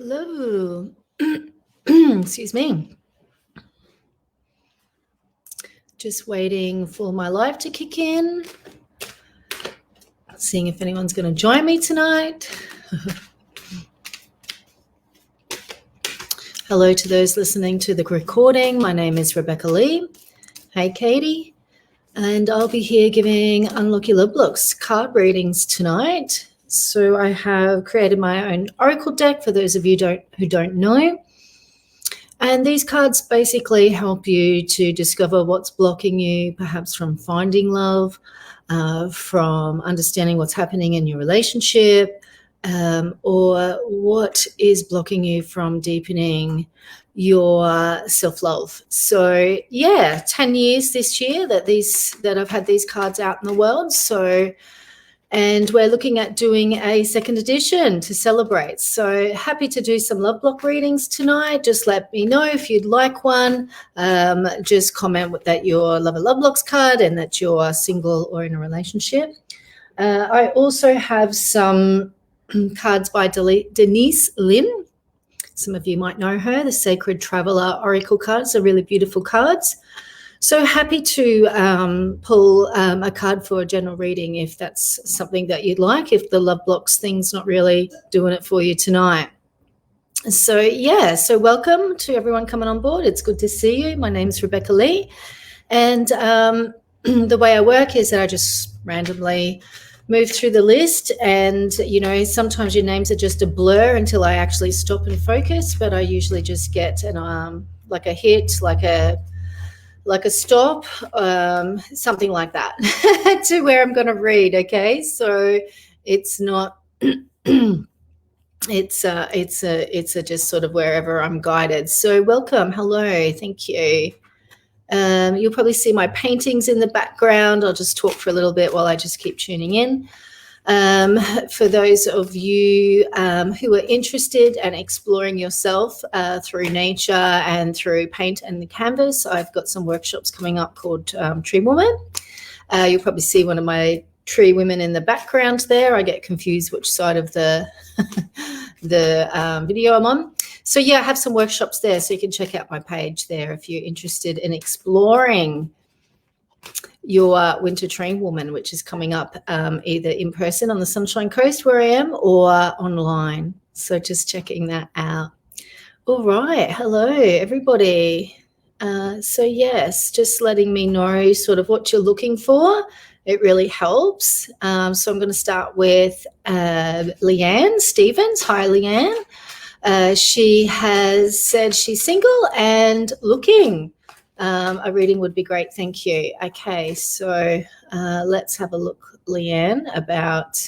Hello. Excuse me. Just waiting for my live to kick in. Seeing if anyone's going to join me tonight. Hello to those listening to the recording. My name is Rebecca Lee. Hey, Katie. And I'll be here giving Unlock Your Love Blocks card readings tonight. So I have created my own oracle deck for those of you who don't know. And these cards basically help you to discover what's blocking you, perhaps from finding love, from understanding what's happening in your relationship, or what is blocking you from deepening your self-love. So yeah, 10 years this year that I've had these cards out in the world. And we're looking at doing a second edition to celebrate. So happy to do some love block readings tonight. Just let me know if you'd like one. Just comment that you're love blocks card and that you're single or in a relationship. I also have some cards by Denise Lin. Some of you might know her, the Sacred Traveler Oracle cards are really beautiful cards. So happy to pull a card for a general reading if that's something that you'd like, if the love blocks thing's not really doing it for you tonight. So yeah, so welcome to everyone coming on board. It's good to see you. My name's Rebecca Lee. And the way I work is that I just randomly move through the list, and sometimes your names are just a blur until I actually stop and focus, but I usually just get like a hit, like a stop, something like that to where I'm going to read. Okay, so it's not it's just sort of wherever I'm guided. So welcome, hello, thank you. You'll probably see my paintings in the background. I'll just talk for a little bit while I just keep tuning in. For those of you who are interested in exploring yourself through nature and through paint and the canvas, I've got some workshops coming up called Tree Woman. You'll probably see one of my tree women in the background there. I get confused which side of the video I'm on. So yeah, I have some workshops there, so you can check out my page there if you're interested in exploring your winter tree woman, which is coming up either in person on the Sunshine Coast where I am or online. So just checking that out. All right. Hello, everybody. So yes, just letting me know sort of what you're looking for. It really helps. So I'm going to start with Leanne Stevens. Hi, Leanne. She has said she's single and looking. A reading would be great. Thank you. Okay, so let's have a look, Leanne, about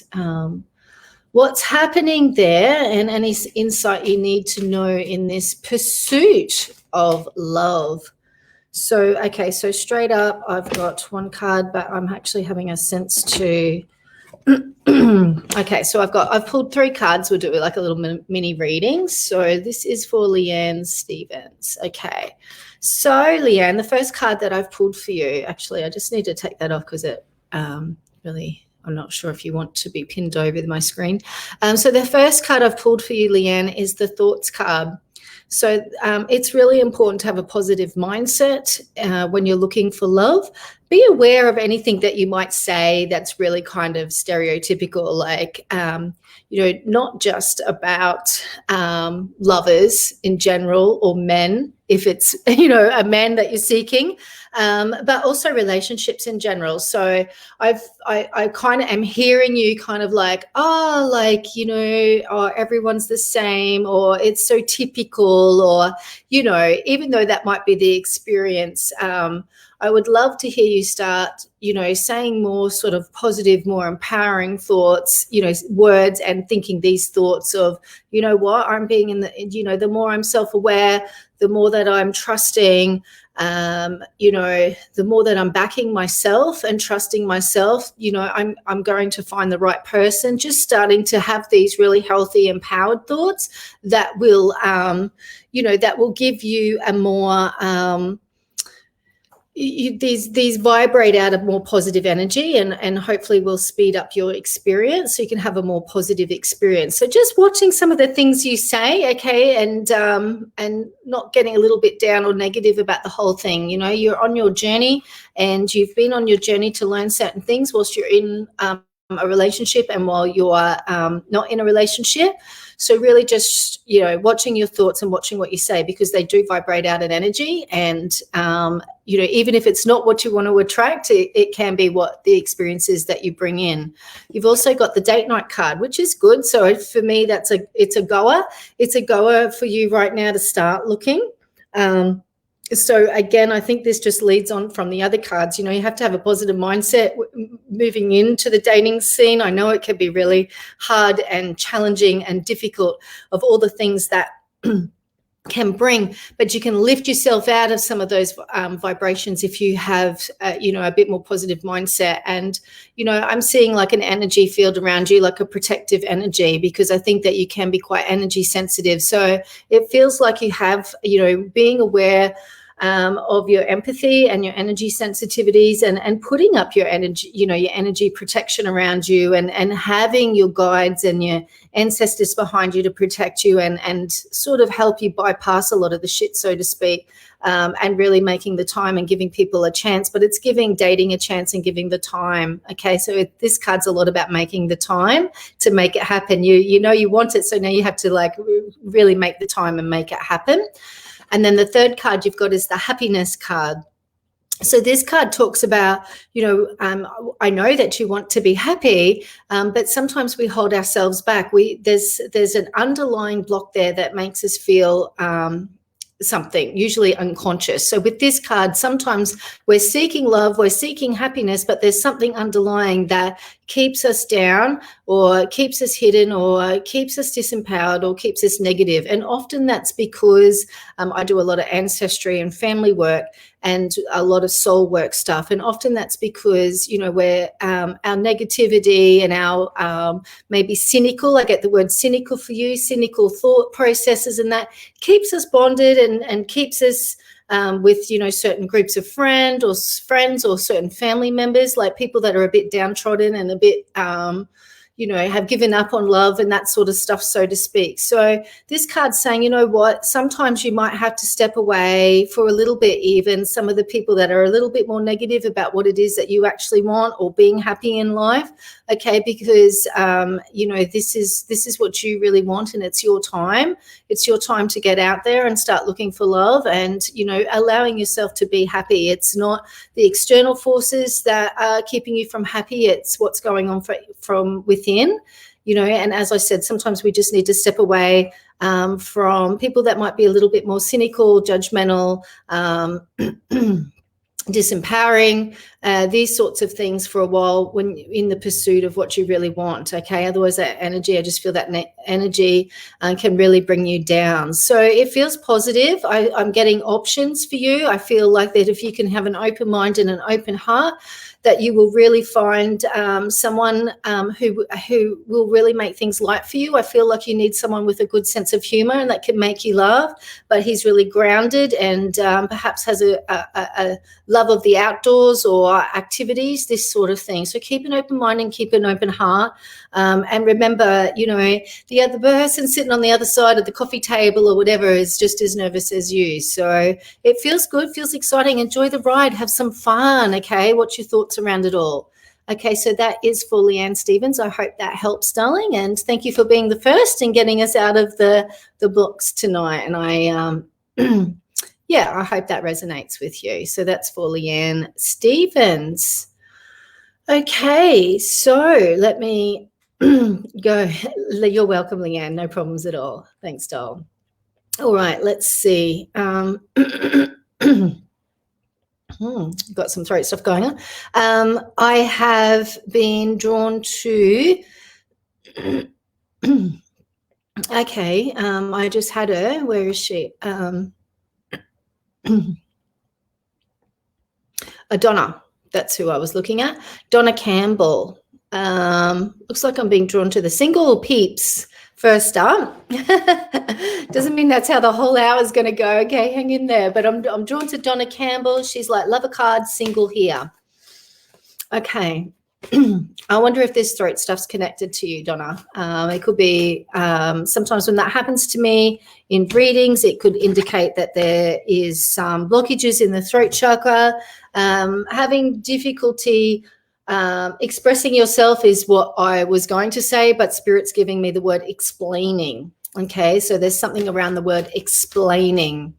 what's happening there and any insight you need to know in this pursuit of love. So, okay, so straight up, I've got one card, but I'm actually having a sense to okay, so I've pulled 3 cards. We'll do like a little mini reading. So this is for Leanne Stevens. Okay, so Leanne, the first card that I've pulled for you, actually, I just need to take that off because it really, I'm not sure if you want to be pinned over my screen. So the first card I've pulled for you, Leanne, is the Thoughts card. So it's really important to have a positive mindset when you're looking for love. Be aware of anything that you might say that's really kind of stereotypical, like, not just about lovers in general or men, if it's, a man that you're seeking, but also relationships in general. So I kind of am hearing you kind of like, everyone's the same, or it's so typical, or, even though that might be the experience, I would love to hear you start, saying more sort of positive, more empowering thoughts, words, and thinking these thoughts of, I'm being in the, the more I'm self-aware, the more that I'm trusting, the more that I'm backing myself and trusting myself, I'm going to find the right person. Just starting to have these really healthy, empowered thoughts that will, that will give you a more, these vibrate out of more positive energy, and hopefully will speed up your experience so you can have a more positive experience. So just watching some of the things you say, okay, and not getting a little bit down or negative about the whole thing. You know, you're on your journey, and you've been on your journey to learn certain things whilst you're in a relationship and while you are not in a relationship. So really just, you know, watching your thoughts and watching what you say, because they do vibrate out an energy, and you know, even if it's not what you want to attract, it can be what the experiences that you bring in. You've also got the date night card, which is good. So for me, it's a goer. It's a goer for you right now to start looking. So again, I think this just leads on from the other cards. You know, you have to have a positive mindset moving into the dating scene. I know it can be really hard and challenging and difficult of all the things that can bring, but you can lift yourself out of some of those vibrations if you have, you know, a bit more positive mindset. And, you know, I'm seeing like an energy field around you, like a protective energy, because I think that you can be quite energy sensitive. So it feels like you have, you know, being aware of your empathy and your energy sensitivities, and putting up your energy, you know, your energy protection around you, and having your guides and your ancestors behind you to protect you and sort of help you bypass a lot of the shit, so to speak, and really making the time and giving people a chance. But it's giving dating a chance and giving the time. Okay, so this card's a lot about making the time to make it happen. You know you want it, so now you have to like really make the time and make it happen. And then the third card you've got is the happiness card. So this card talks about, you know, I know that you want to be happy, but sometimes we hold ourselves back. There's an underlying block there that makes us feel something, usually unconscious. So with this card, sometimes we're seeking love, we're seeking happiness, but there's something underlying that keeps us down, or keeps us hidden, or keeps us disempowered, or keeps us negative. And often that's because I do a lot of ancestry and family work and a lot of soul work stuff. And often that's because, you know, we're our negativity and our maybe cynical, I get the word cynical for you, cynical thought processes, and that keeps us bonded and keeps us with, you know, certain groups of friends or certain family members, like people that are a bit downtrodden and a bit, you know, have given up on love and that sort of stuff, so to speak. So this card's saying, you know what, sometimes you might have to step away for a little bit, even some of the people that are a little bit more negative about what it is that you actually want or being happy in life. Okay, because you know, this is what you really want, and it's your time. It's your time to get out there and start looking for love, and, you know, allowing yourself to be happy. It's not the external forces that are keeping you from happy. It's what's going on from within, you know. And as I said, sometimes we just need to step away from people that might be a little bit more cynical, judgmental, disempowering, these sorts of things for a while when in the pursuit of what you really want. Okay, otherwise that energy, I just feel that energy can really bring you down. So it feels positive. I'm getting options for you. I feel like that if you can have an open mind and an open heart, that you will really find someone who will really make things light for you. I feel like you need someone with a good sense of humor and that can make you laugh, but he's really grounded and perhaps has a love of the outdoors or activities, this sort of thing. So keep an open mind and keep an open heart. And remember, you know, the other person sitting on the other side of the coffee table or whatever is just as nervous as you. So it feels good, feels exciting. Enjoy the ride, have some fun. Okay, what's your thoughts around it all? Okay, so that is for Leanne Stevens. I hope that helps, darling, and thank you for being the first and getting us out of the blocks tonight. And I yeah, I hope that resonates with you. So that's for Leanne Stevens. Okay, so let me go. You're welcome, Leanne. No problems at all. Thanks, doll. All right, let's see. Got some throat stuff going on. I have been drawn to okay, I just had her. Where is she? Donna, that's who I was looking at. Donna Campbell. Looks like I'm being drawn to the single peeps first up. Doesn't mean that's how the whole hour is going to go. Okay, hang in there. But I'm drawn to Donna Campbell. She's like, love a card, single here. Okay. I wonder if this throat stuff's connected to you, Donna. It could be sometimes when that happens to me in readings, it could indicate that there is some blockages in the throat chakra. Having difficulty expressing yourself is what I was going to say, but Spirit's giving me the word explaining. Okay, so there's something around the word explaining.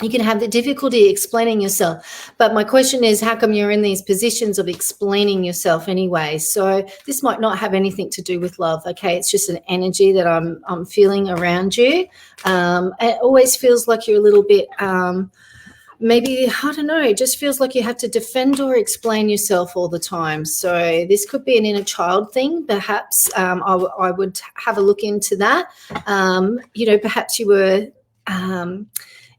You can have the difficulty explaining yourself, but my question is, how come you're in these positions of explaining yourself anyway? So this might not have anything to do with love. Okay, it's just an energy that I'm feeling around you. It always feels like you're a little bit maybe, I don't know, it just feels like you have to defend or explain yourself all the time. So this could be an inner child thing. Perhaps I would have a look into that. Perhaps you were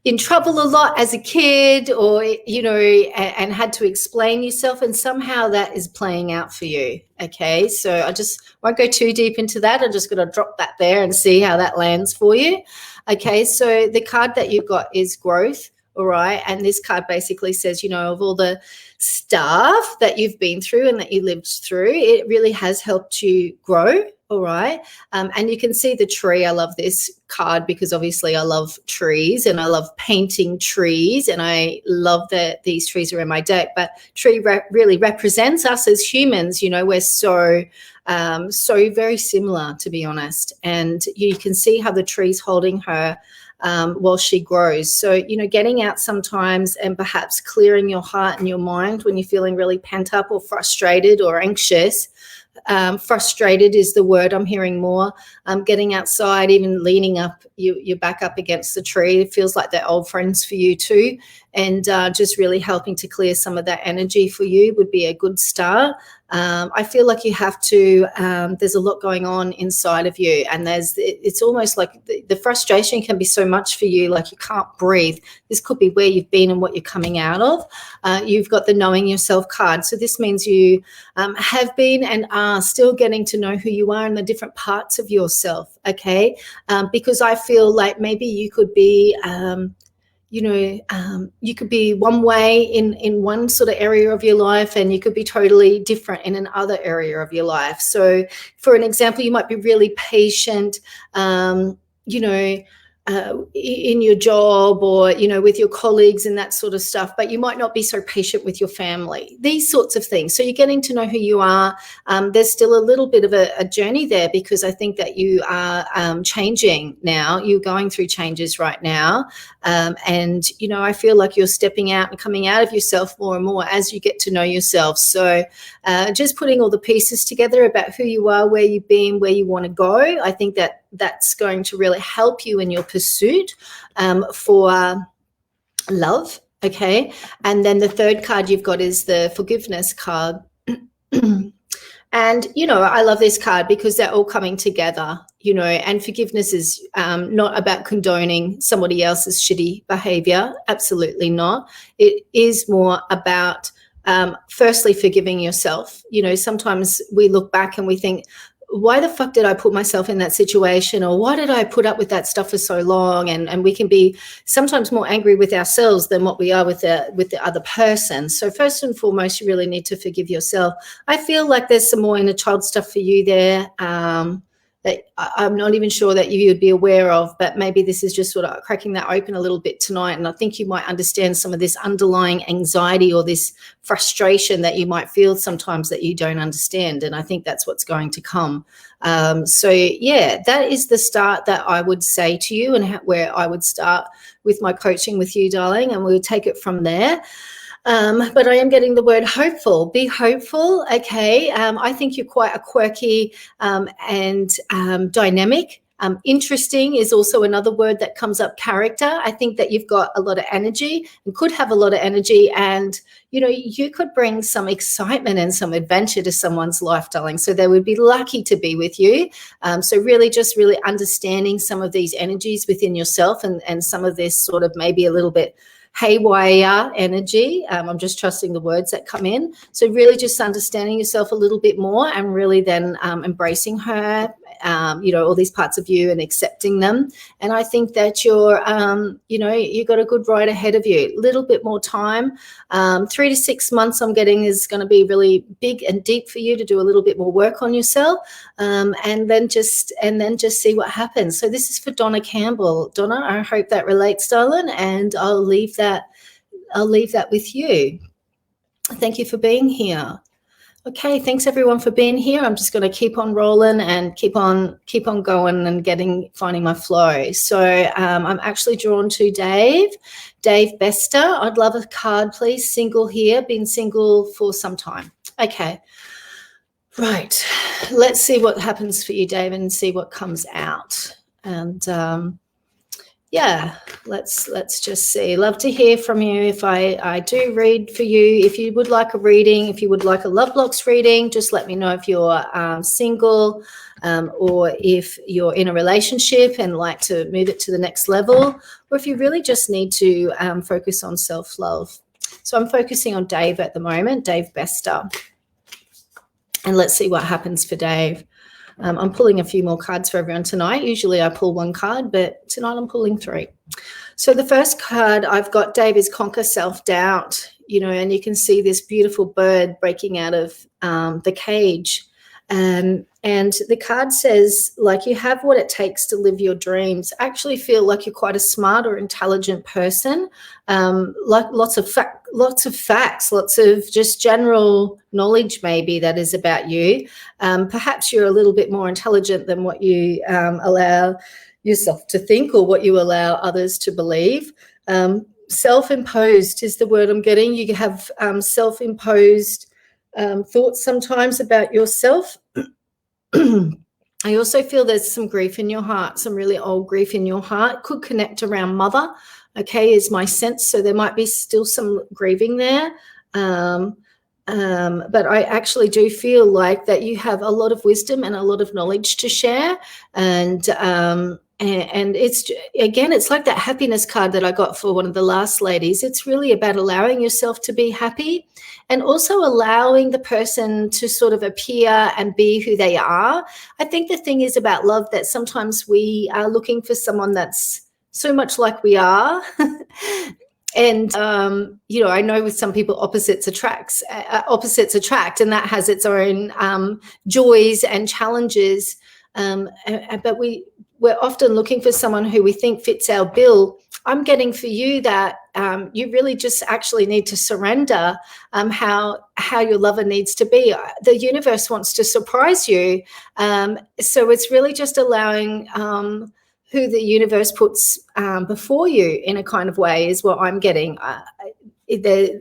in trouble a lot as a kid, or, and had to explain yourself, and somehow that is playing out for you. Okay, so I just won't go too deep into that. I'm just going to drop that there and see how that lands for you. Okay, so the card that you've got is growth. All right. And this card basically says, of all the stuff that you've been through and that you lived through, it really has helped you grow. All right. And you can see the tree. I love this card because obviously I love trees and I love painting trees, and I love that these trees are in my deck. But tree really represents us as humans. We're so very similar, to be honest. And you can see how the tree's holding her while she grows. So, getting out sometimes and perhaps clearing your heart and your mind when you're feeling really pent up or frustrated or anxious. Frustrated is the word I'm hearing more. Getting outside, even leaning up, your back up against the tree. It feels like they're old friends for you too. And just really helping to clear some of that energy for you would be a good start. I feel like you have to, there's a lot going on inside of you, and it's almost like the frustration can be so much for you, like you can't breathe. This could be where you've been and what you're coming out of. You've got the knowing yourself card. So this means you have been and are still getting to know who you are and the different parts of yourself. Okay. Because I feel like maybe you could be, you could be one way in one sort of area of your life, and you could be totally different in another area of your life. So for an example, you might be really patient, in your job or, with your colleagues and that sort of stuff, but you might not be so patient with your family, these sorts of things. So you're getting to know who you are. There's still a little bit of a journey there, because I think that you are changing now. You're going through changes right now. And, I feel like you're stepping out and coming out of yourself more and more as you get to know yourself. So just putting all the pieces together about who you are, where you've been, where you want to go, I think that's going to really help you in your pursuit for love. Okay. And then the third card you've got is the forgiveness card. And, I love this card because they're all coming together, and forgiveness is not about condoning somebody else's shitty behavior. Absolutely not. It is more about, firstly, forgiving yourself. Sometimes we look back and we think, why the fuck did I put myself in that situation? Or why did I put up with that stuff for so long? And we can be sometimes more angry with ourselves than what we are with the other person. So first and foremost, you really need to forgive yourself. I feel like there's some more inner child stuff for you there that I'm not even sure that you would be aware of, but maybe this is just sort of cracking that open a little bit tonight. And I think you might understand some of this underlying anxiety or this frustration that you might feel sometimes that you don't understand. And I think that's what's going to come. So yeah, that is the start that I would say to you, and where I would start with my coaching with you, darling, and we'll take it from there. But I am getting the word hopeful. Be hopeful. Okay. I think you're quite a quirky and dynamic. Interesting is also another word that comes up. Character. I think that you've got a lot of energy and could have a lot of energy, and you could bring some excitement and some adventure to someone's life, darling. So they would be lucky to be with you. So really understanding some of these energies within yourself and some of this sort of maybe a little bit haywire energy. I'm just trusting the words that come in. So really just understanding yourself a little bit more, and really then embracing her, all these parts of you and accepting them. And I think that you've got a good ride ahead of you. A little bit more time, 3 to 6 months I'm getting is going to be really big and deep for you to do a little bit more work on yourself, and then just see what happens. So this is for Donna Campbell. Donna, I hope that relates, darling, and I'll leave that with you. Thank you for being here. Okay, thanks everyone for being here. I'm just going to keep on rolling and keep on going and finding my flow. So I'm actually drawn to Dave Bester. I'd love a card, please. Single here, been single for some time. Okay, right. Let's see what happens for you, Dave, and see what comes out. And yeah, let's just see. Love to hear from you. If I do read for you, if you would like a reading, if you would like a love blocks reading, just let me know if you're single, or if you're in a relationship and like to move it to the next level, or if you really just need to focus on self-love. So I'm focusing on Dave at the moment, Dave Bester. And let's see what happens for Dave. I'm pulling a few more cards for everyone tonight. Usually I pull one card, but tonight I'm pulling 3. So the first card I've got, Dave, is Conquer Self-Doubt, and you can see this beautiful bird breaking out of the cage. And the card says, like, you have what it takes to live your dreams. Actually feel like you're quite a smart or intelligent person, like lots of facts, lots of just general knowledge maybe that is about you. Perhaps you're a little bit more intelligent than what you allow yourself to think, or what you allow others to believe. Self-imposed is the word I'm getting. You have self-imposed thoughts sometimes about yourself. I also feel there's some grief in your heart, some really old grief in your heart. Could connect around mother, okay, is my sense. So there might be still some grieving there. But I actually do feel like that you have a lot of wisdom and a lot of knowledge to share. And it's, again, it's like that happiness card that I got for one of the last ladies. It's really about allowing yourself to be happy, and also allowing the person to sort of appear and be who they are. I think the thing is about love that sometimes we are looking for someone that's so much like we are. And, I know with some people opposites attract, and that has its own joys and challenges. But we're often looking for someone who we think fits our bill. I'm getting for you that you really just actually need to surrender how your lover needs to be. The universe wants to surprise you. So it's really just allowing who the universe puts before you in a kind of way is what I'm getting.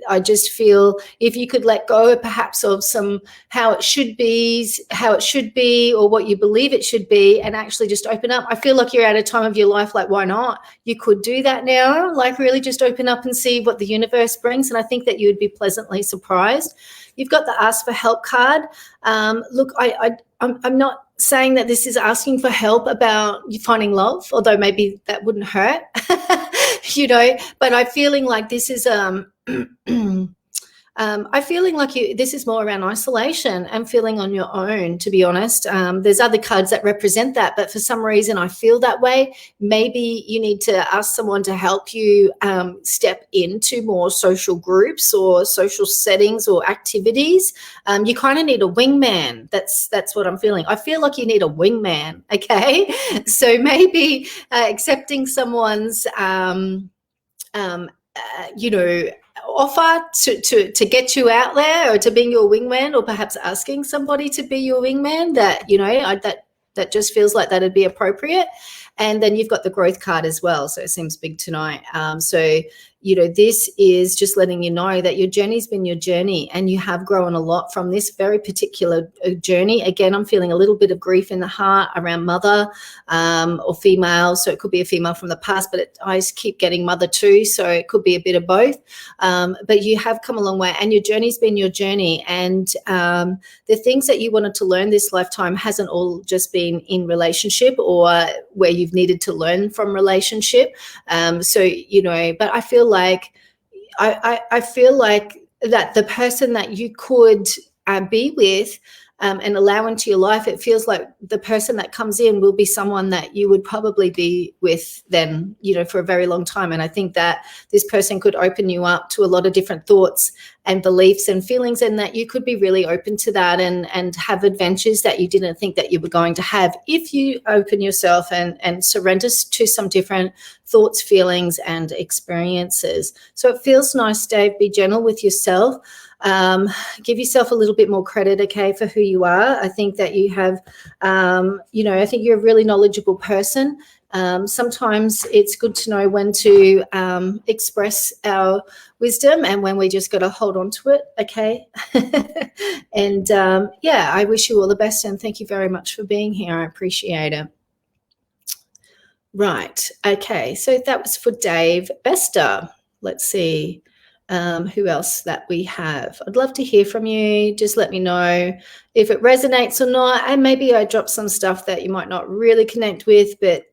I just feel if you could let go perhaps of some how it should be, or what you believe it should be, and actually just open up. I feel like you're at a time of your life, like, why not? You could do that now, like really just open up and see what the universe brings. And I think that you would be pleasantly surprised. You've got the Ask for Help card. Look, I'm not saying that this is asking for help about you finding love, although maybe that wouldn't hurt, but I'm feeling like this is I'm feeling like this is more around isolation and feeling on your own, to be honest. There's other cards that represent that, but for some reason I feel that way. Maybe you need to ask someone to help you step into more social groups or social settings or activities. You kind of need a wingman. That's what I'm feeling. I feel like you need a wingman, okay? So maybe accepting someone's offer to get you out there, or to being your wingman, or perhaps asking somebody to be your wingman, that that just feels like that'd be appropriate. And then you've got the growth card as well, so it seems big tonight. So this is just letting you know that your journey's been your journey, and you have grown a lot from this very particular journey. Again, I'm feeling a little bit of grief in the heart around mother or female. So it could be a female from the past, but I keep getting mother too. So it could be a bit of both. But you have come a long way, and your journey's been your journey. And the things that you wanted to learn this lifetime hasn't all just been in relationship or where you've needed to learn from relationship. But I feel like I feel like that the person that you could be with and allow into your life, it feels like the person that comes in will be someone that you would probably be with then, for a very long time. And I think that this person could open you up to a lot of different thoughts and beliefs and feelings, and that you could be really open to that and have adventures that you didn't think that you were going to have if you open yourself and surrender to some different thoughts, feelings, and experiences. So it feels nice, Dave. Be gentle with yourself. Give yourself a little bit more credit, okay, for who you are. I think that you have, I think you're a really knowledgeable person. Sometimes it's good to know when to express our wisdom and when we just got to hold on to it, okay? And I wish you all the best, and thank you very much for being here. I appreciate it. Right, okay, so that was for Dave. Besta, let's see. Who else that we have? I'd love to hear from you. Just let me know if it resonates or not. And maybe I drop some stuff that you might not really connect with, but,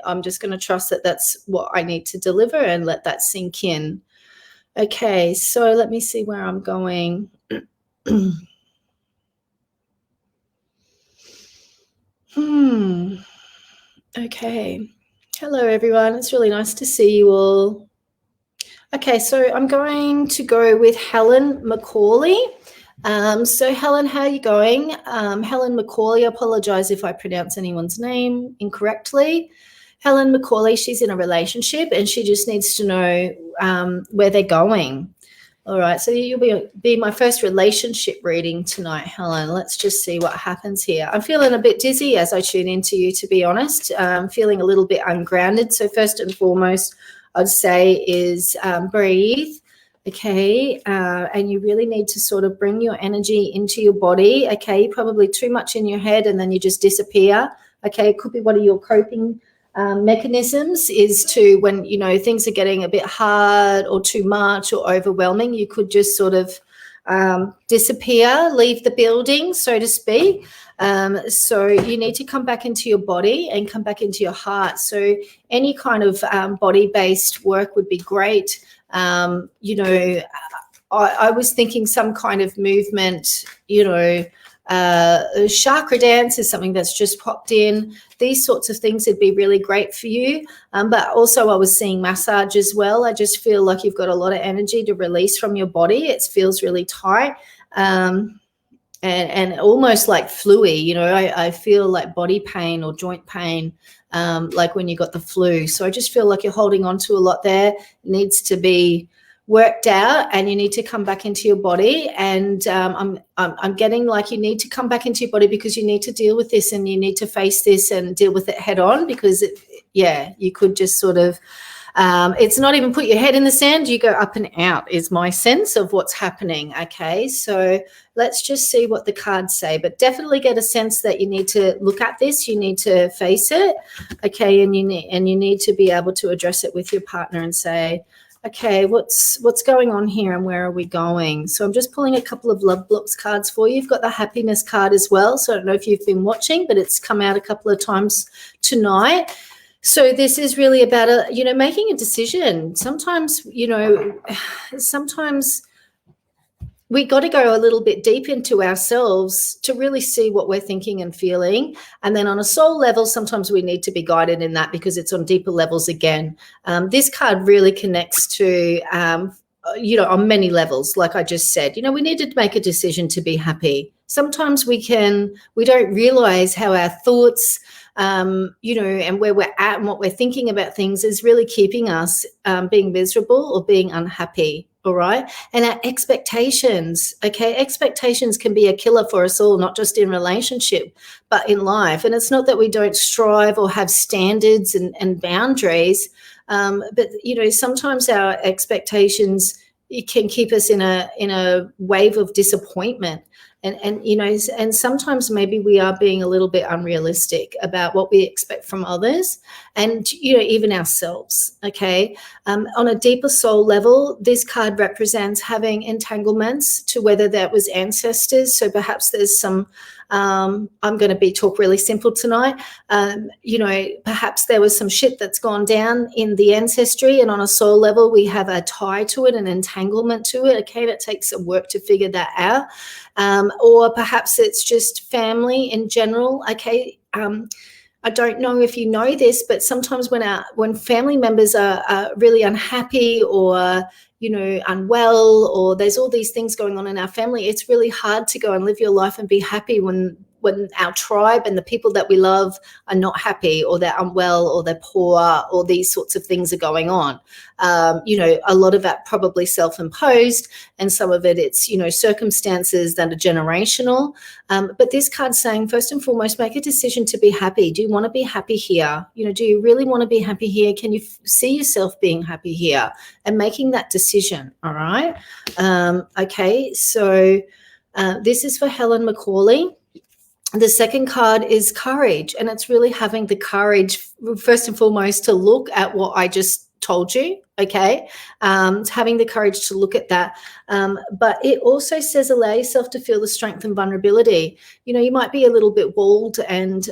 I'm just going to trust that that's what I need to deliver and let that sink in. Okay, so let me see where I'm going. Okay. Hello, everyone. It's really nice to see you all. Okay, so I'm going to go with Helen McCauley. So Helen, how are you going? Helen McCauley, I apologize if I pronounce anyone's name incorrectly. Helen McCauley, she's in a relationship and she just needs to know where they're going. All right, so you'll be my first relationship reading tonight, Helen. Let's just see what happens here. I'm feeling a bit dizzy as I tune into you, to be honest. I'm feeling a little bit ungrounded. So first and foremost, I'd say is breathe, okay? And you really need to sort of bring your energy into your body, okay? You're probably too much in your head and then you just disappear, okay? It could be one of your coping mechanisms is to, when, things are getting a bit hard or too much or overwhelming, you could just sort of disappear, leave the building, so to speak. So you need to come back into your body and come back into your heart. So any kind of body-based work would be great. I was thinking some kind of movement, chakra dance is something that's just popped in. These sorts of things would be really great for you. But also I was seeing massage as well. I just feel like you've got a lot of energy to release from your body. It feels really tight. And almost like flu-y, I feel like body pain or joint pain, like when you got the flu. So I just feel like you're holding on to a lot there. It needs to be worked out and you need to come back into your body. And I'm getting like you need to come back into your body because you need to deal with this and you need to face this and deal with it head on, because you could just sort of, it's not even put your head in the sand, you go up and out is my sense of what's happening. Okay, so let's just see what the cards say, but definitely get a sense that you need to look at this, you need to face it, okay, and you need to be able to address it with your partner and say, okay, what's going on here and where are we going? So I'm just pulling a couple of love blocks cards for you. You've got the happiness card as well, so I don't know if you've been watching, but it's come out a couple of times tonight. So this is really about, making a decision. Sometimes we got to go a little bit deep into ourselves to really see what we're thinking and feeling. And then on a soul level, sometimes we need to be guided in that because it's on deeper levels again. This card really connects to, on many levels, like I just said. We need to make a decision to be happy. Sometimes we don't realize how our thoughts, and where we're at and what we're thinking about things is really keeping us being miserable or being unhappy. All right. And our expectations, okay, expectations can be a killer for us all, not just in relationship, but in life. And it's not that we don't strive or have standards and boundaries, but, sometimes our expectations, it can keep us in a wave of disappointment. And sometimes maybe we are being a little bit unrealistic about what we expect from others and, even ourselves, okay? On a deeper soul level, this card represents having entanglements to whether that was ancestors. So perhaps there's some I'm going to talk really simple tonight. Perhaps there was some shit that's gone down in the ancestry, and on a soul level, we have a tie to it, an entanglement to it. Okay, that takes some work to figure that out. Or perhaps it's just family in general. Okay. I don't know if you know this, but sometimes when family members are really unhappy or unwell, or there's all these things going on in our family, it's really hard to go and live your life and be happy when our tribe and the people that we love are not happy, or they're unwell, or they're poor, or these sorts of things are going on. A lot of that probably self-imposed, and some of it's circumstances that are generational. But this card's saying, first and foremost, make a decision to be happy. Do you want to be happy here? Do you really want to be happy here? Can you see yourself being happy here and making that decision? All right. Okay. So this is for Helen McCauley. The second card is courage, and it's really having the courage, first and foremost, to look at what I just told you, okay? Having the courage to look at that. But it also says allow yourself to feel the strength and vulnerability. You might be a little bit walled and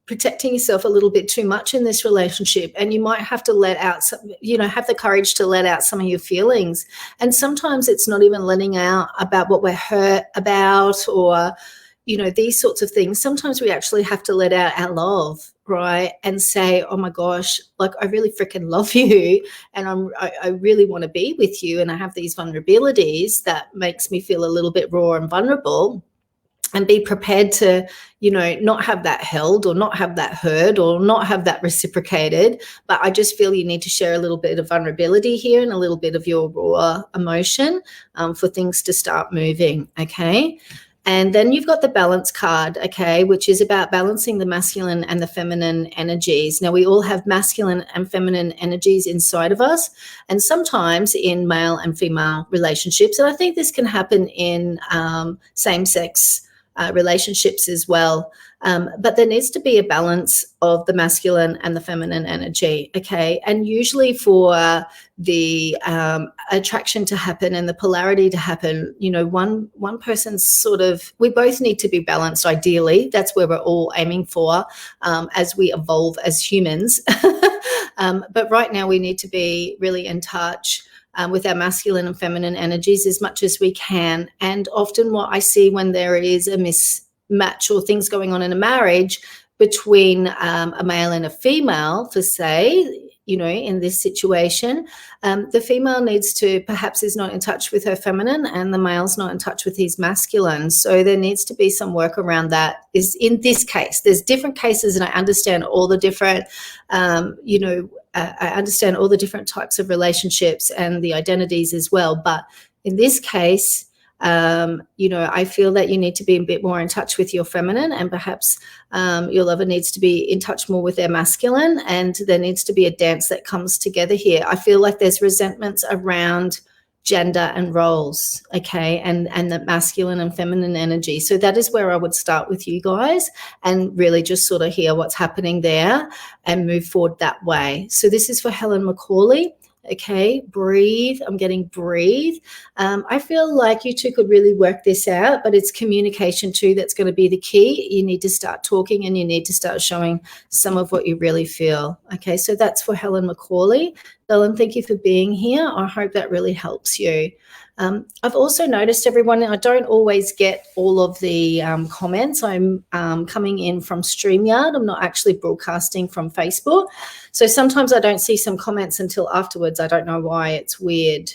protecting yourself a little bit too much in this relationship, and you might have to let out some, have the courage to let out some of your feelings. And sometimes it's not even letting out about what we're hurt about, or these sorts of things. Sometimes we actually have to let out our love, right? And say, oh my gosh, like I really freaking love you, and I really want to be with you, and I have these vulnerabilities that makes me feel a little bit raw and vulnerable. And be prepared to, not have that held, or not have that heard, or not have that reciprocated. But I just feel you need to share a little bit of vulnerability here and a little bit of your raw emotion for things to start moving, okay? And then you've got the balance card, okay, which is about balancing the masculine and the feminine energies. Now, we all have masculine and feminine energies inside of us, and sometimes in male and female relationships. And I think this can happen in same-sex relationships as well. But there needs to be a balance of the masculine and the feminine energy, okay? And usually for the attraction to happen and the polarity to happen, one person's we both need to be balanced ideally. That's where we're all aiming for as we evolve as humans. But right now we need to be really in touch with our masculine and feminine energies as much as we can. And often what I see when there is a mismatch or things going on in a marriage between a male and a female, for say, in this situation, the female needs to, perhaps is not in touch with her feminine, and the male's not in touch with his masculine. So there needs to be some work around that. Is in this case, there's different cases, and I understand all the different, I understand all the different types of relationships and the identities as well. But in this case, I feel that you need to be a bit more in touch with your feminine, and perhaps your lover needs to be in touch more with their masculine, and there needs to be a dance that comes together here. I feel like there's resentments around gender and roles, okay, and the masculine and feminine energy. So that is where I would start with you guys, and really just sort of hear what's happening there and move forward that way. So this is for Helen McCauley. Okay, breathe. I'm getting breathe. I feel like you two could really work this out, but it's communication too that's going to be the key. You need to start talking, and you need to start showing some of what you really feel. Okay, so that's for Helen McCauley. Helen, thank you for being here. I hope that really helps you. I've also noticed, everyone, I don't always get all of the comments. I'm coming in from StreamYard. I'm not actually broadcasting from Facebook. So sometimes I don't see some comments until afterwards. I don't know why. It's weird.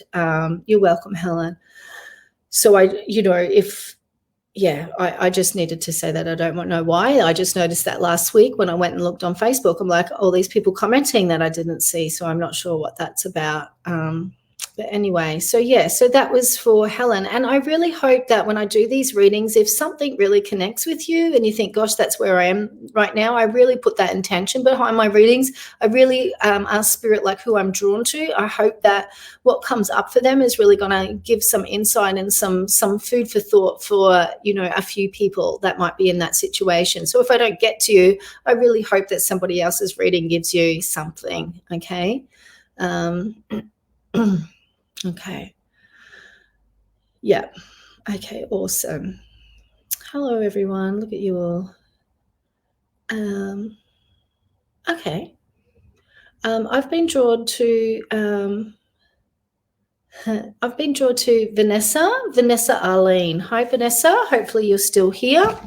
You're welcome, Helen. So I just needed to say that. I don't know why. I just noticed that last week when I went and looked on Facebook. I'm like, all these people commenting that I didn't see. So I'm not sure what that's about. But anyway, so that was for Helen. And I really hope that when I do these readings, if something really connects with you and you think, gosh, that's where I am right now, I really put that intention behind my readings. I really ask Spirit like who I'm drawn to. I hope that what comes up for them is really going to give some insight and some food for thought for, a few people that might be in that situation. So if I don't get to you, I really hope that somebody else's reading gives you something, okay? Okay. Yeah. Okay, awesome. Hello, everyone. Look at you all. Okay. I've been drawn to Vanessa Arlene. Hi, Vanessa. Hopefully you're still here.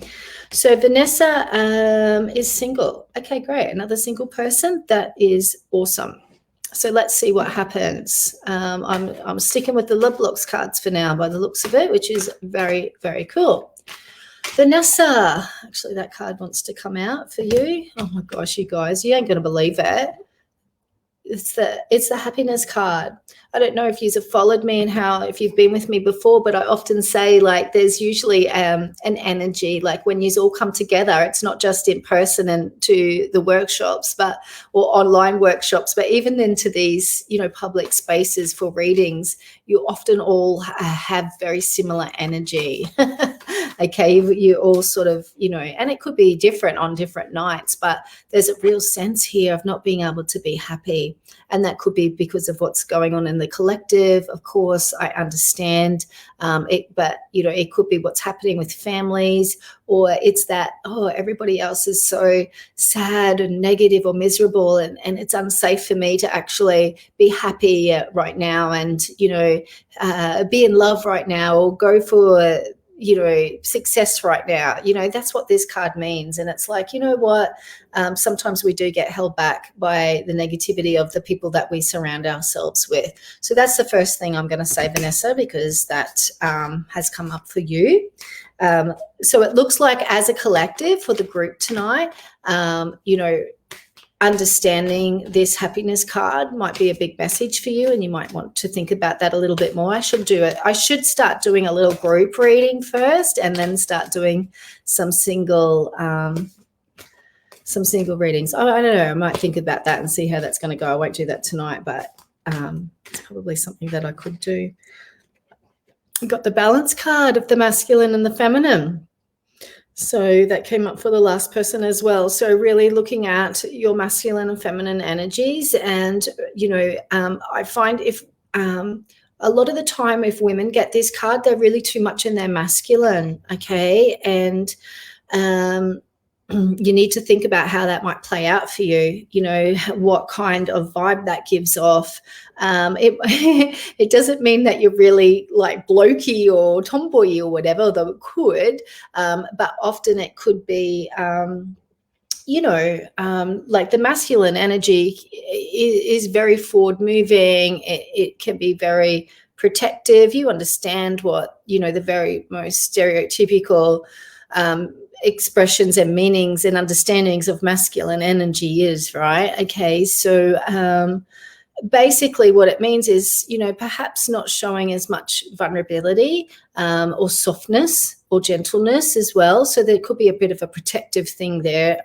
So Vanessa is single. Okay, great. Another single person. That is awesome. So let's see what happens. I'm sticking with the Love Blocks cards for now by the looks of it, which is very, very cool. Vanessa, actually that card wants to come out for you. Oh my gosh, you guys, you ain't going to believe it. It's the happiness card. I don't know if you've followed me and if you've been with me before, but I often say like there's usually an energy, like when you all come together, it's not just in person and to the workshops, or online workshops, but even into these, public spaces for readings, you often all have very similar energy. Okay, you all sort of, and it could be different on different nights, but there's a real sense here of not being able to be happy. And that could be because of what's going on in the collective. Of course, I understand it, but, it could be what's happening with families, or it's that, everybody else is so sad and negative or miserable, and it's unsafe for me to actually be happy right now and, be in love right now or go for success right now. That's what this card means. And it's like, what? Sometimes we do get held back by the negativity of the people that we surround ourselves with. So that's the first thing I'm going to say, Vanessa, because that has come up for you. So it looks like as a collective for the group tonight, understanding this happiness card might be a big message for you, and you might want to think about that a little bit more. I should start doing a little group reading first, and then start doing some single readings. I don't know. I might think about that and see how that's going to go. I won't do that tonight, but it's probably something that I could do. I've got the balance card of the masculine and the feminine. So that came up for the last person as well. So really looking at your masculine and feminine energies. And, I find if a lot of the time if women get this card, they're really too much in their masculine, okay? And you need to think about how that might play out for you, what kind of vibe that gives off. It doesn't mean that you're really like blokey or tomboy or whatever, though it could, but often it could be, like the masculine energy is very forward moving. It can be very protective. You understand what, the very most stereotypical expressions and meanings and understandings of masculine energy is, right? Okay, so basically what it means is, perhaps not showing as much vulnerability or softness or gentleness as well. So there could be a bit of a protective thing there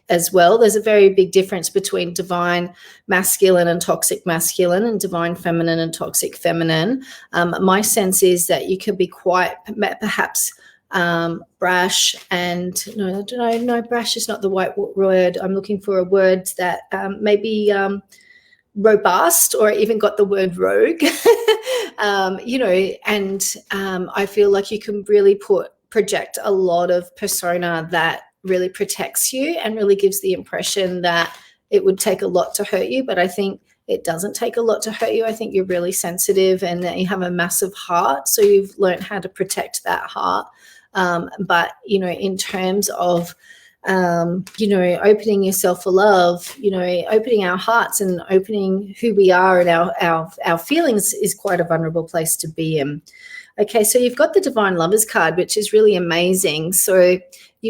as well. There's a very big difference between divine masculine and toxic masculine, and divine feminine and toxic feminine. My sense is that you can be quite perhaps brash, and no, brash is not the right word. I'm looking for a word that maybe robust, or even got the word rogue. And I feel like you can really project a lot of persona that really protects you and really gives the impression that it would take a lot to hurt you. But I think it doesn't take a lot to hurt you. I think you're really sensitive and that you have a massive heart. So you've learned how to protect that heart. But, in terms of, opening yourself for love, opening our hearts and opening who we are and our feelings is quite a vulnerable place to be in. Okay, so you've got the Divine Lovers card, which is really amazing. So,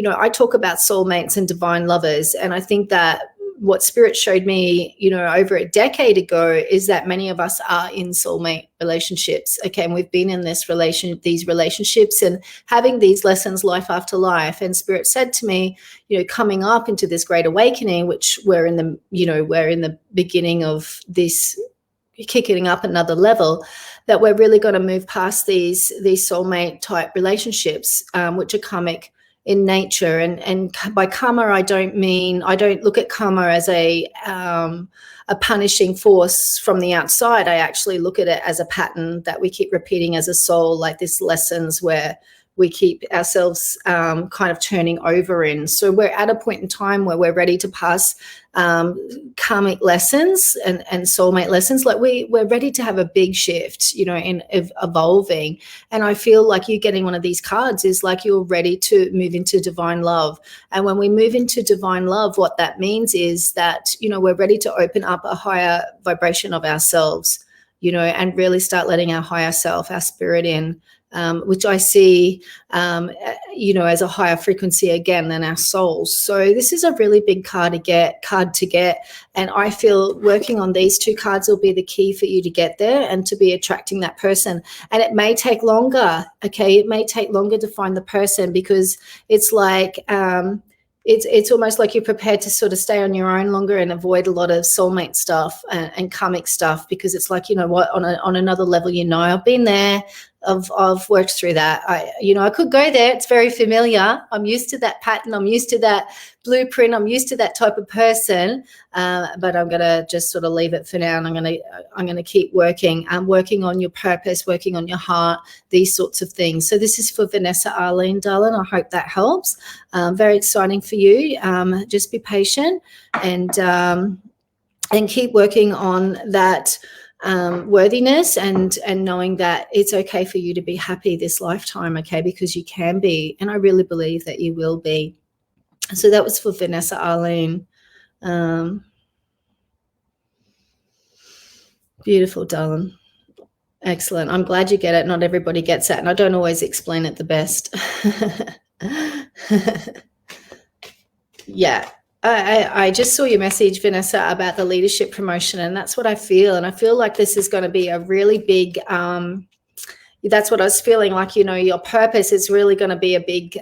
I talk about soulmates and divine lovers, and I think that what Spirit showed me, over a decade ago is that many of us are in soulmate relationships. Okay, and we've been in these relationships and having these lessons life after life. And Spirit said to me, coming up into this great awakening, which we're in the beginning of this, kicking up another level, that we're really going to move past these soulmate type relationships, which are karmic in nature. And by karma, I don't look at karma as a punishing force from the outside. I actually look at it as a pattern that we keep repeating as a soul, like these lessons we're we keep ourselves kind of turning over in. So we're at a point in time where we're ready to pass karmic lessons and soulmate lessons. Like we're ready to have a big shift, you know, in evolving. And I feel like you getting one of these cards is like you're ready to move into divine love. And when we move into divine love, what that means is that, you know, we're ready to open up a higher vibration of ourselves, you know, and really start letting our higher self, our spirit in, which I see, you know, as a higher frequency again than our souls. So this is a really big card to get. And I feel working on these two cards will be the key for you to get there and to be attracting that person. And it may take longer. Okay. It may take longer to find the person, because it's like, it's almost like you're prepared to sort of stay on your own longer and avoid a lot of soulmate stuff and karmic stuff, because it's like, you know what, on another level, you know, I've been there. I've worked through that. I could go there. It's very familiar. I'm used to that pattern. I'm used to that blueprint. I'm used to that type of person. But I'm gonna just sort of leave it for now, and I'm gonna keep working. Working on your purpose, working on your heart, these sorts of things. So this is for Vanessa Arlene, darling. I hope that helps. Very exciting for you. Just be patient and keep working on that. Worthiness and knowing that it's okay for you to be happy this lifetime, okay, because you can be, and I really believe that you will be. So that was for Vanessa Arlene. Beautiful, darling. Excellent. I'm glad you get it. Not everybody gets it, and I don't always explain it the best. Yeah. I just saw your message, Vanessa, about the leadership promotion, and that's what I feel. And I feel like this is going to be a really big, that's what I was feeling like, you know, your purpose is really going to be a big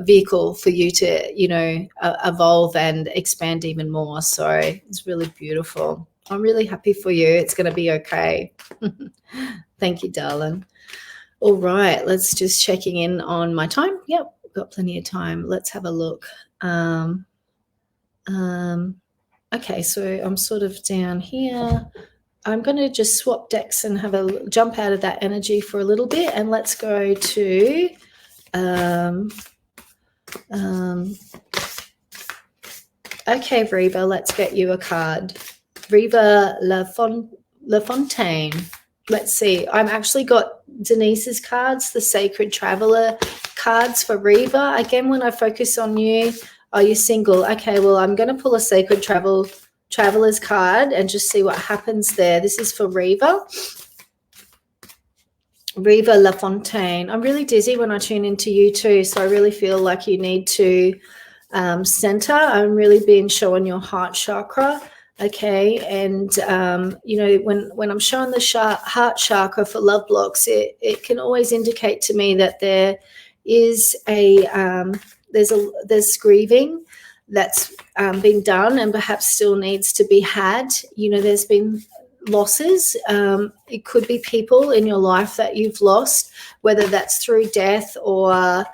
vehicle for you to, you know, evolve and expand even more. So it's really beautiful. I'm really happy for you. It's going to be okay. Thank you, darling. All right, let's just checking in on my time. Yep, got plenty of time. Let's have a look. Okay, so I'm sort of down here. I'm going to just swap decks and have a jump out of that energy for a little bit, and let's go to okay, Riva, let's get you a card. Riva LaFontaine. Let's see. I've actually got Denise's cards, the Sacred Traveler cards for Riva. Again, when I focus on you, are you single? Okay, well, I'm going to pull a Sacred Traveler's card and just see what happens there. This is for Riva. Riva LaFontaine. I'm really dizzy when I tune into you too, so I really feel like you need to center. I'm really being shown your heart chakra. Okay, and you know, when I'm showing the heart chakra for love blocks, it can always indicate to me that there is there's grieving that's been done and perhaps still needs to be had. You know, there's been losses. It could be people in your life that you've lost, whether that's through death or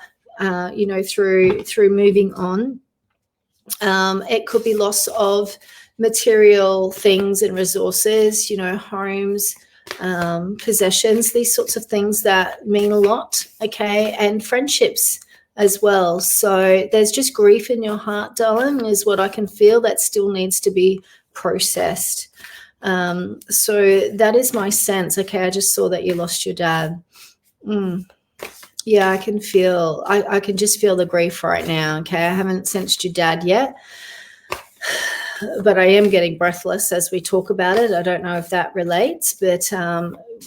you know, through moving on. It could be loss of material things and resources, you know, homes, possessions, these sorts of things that mean a lot, okay, and friendships as well. So there's just grief in your heart, darling, is what I can feel that still needs to be processed. So that is my sense. Okay, I just saw that you lost your dad. Yeah, I can feel, I can just feel the grief right now. Okay, I haven't sensed your dad yet, but I am getting breathless as we talk about it. I don't know if that relates, but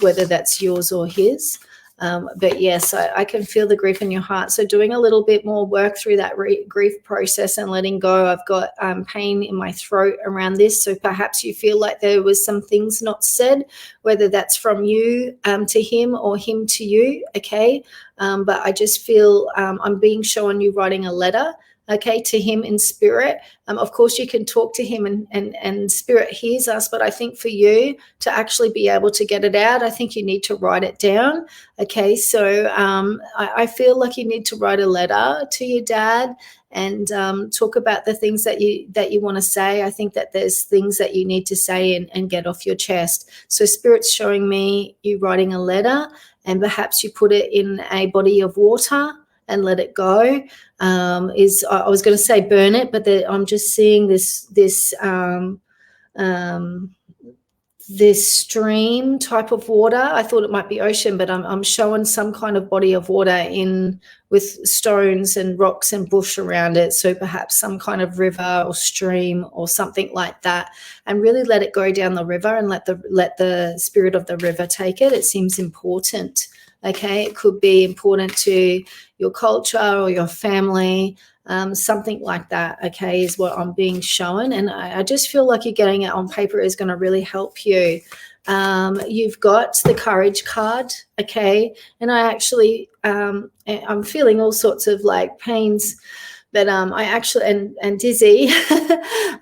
whether that's yours or his. But yes, I can feel the grief in your heart. So doing a little bit more work through that grief process and letting go. I've got pain in my throat around this. So perhaps you feel like there was some things not said, whether that's from you to him or him to you. Okay. But I just feel I'm being shown you writing a letter, okay, to him in spirit. Of course, you can talk to him and spirit hears us, but I think for you to actually be able to get it out, I think you need to write it down, okay? So I feel like you need to write a letter to your dad and talk about the things that you want to say. I think that there's things that you need to say and get off your chest. So Spirit's showing me you writing a letter and perhaps you put it in a body of water and let it go. I was going to say burn it, but I'm just seeing this stream type of water. I thought it might be ocean, but I'm showing some kind of body of water in with stones and rocks and bush around it. So perhaps some kind of river or stream or something like that, and really let it go down the river and let the spirit of the river take it. It seems important. Okay, it could be important to your culture or your family. Something like that, okay, is what I'm being shown. And I just feel like you're getting it on paper is going to really help you. You've got the courage card, okay, and I actually, I'm feeling all sorts of like pains, but I actually, and dizzy,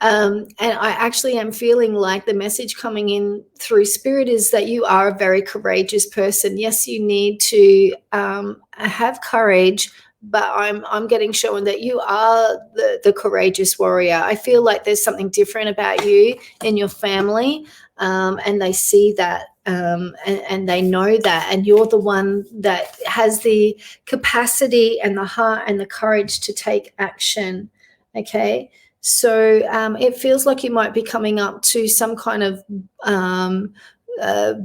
and I actually am feeling like the message coming in through spirit is that you are a very courageous person. Yes, you need to have courage, but I'm getting shown that you are the courageous warrior. I feel like there's something different about you in your family, and they see that, and they know that, and you're the one that has the capacity and the heart and the courage to take action. Okay, so it feels like you might be coming up to some kind of